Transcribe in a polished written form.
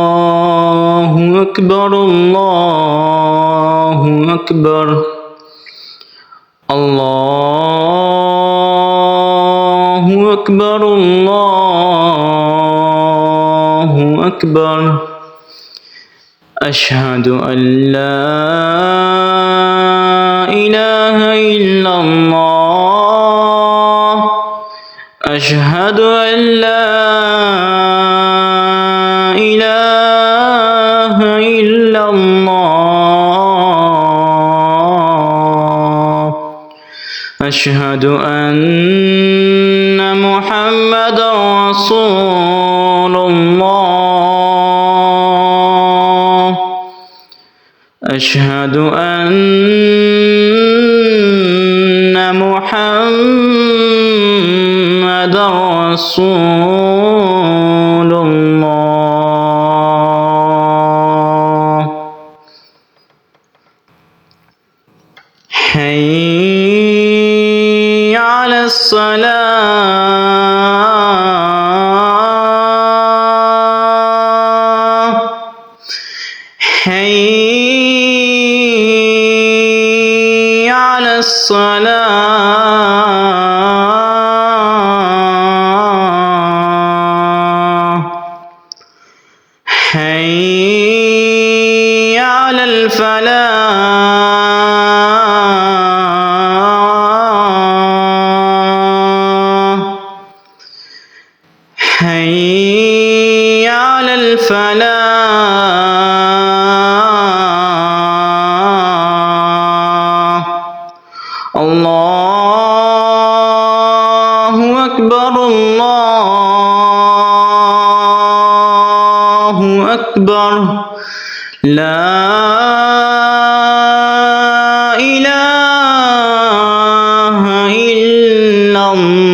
الله أكبر الله أكبر الله أكبر الله أكبر أشهد أن لا إله إلا الله أشهد أن لا إله إلا الله أشهد أن محمدا رسول الله أشهد أن محمدا رسول الله حي على الصلاة حي على الصلاة حي على الفلاح حي على الفلاح الله أكبر الله أكبر لا إله إلا الله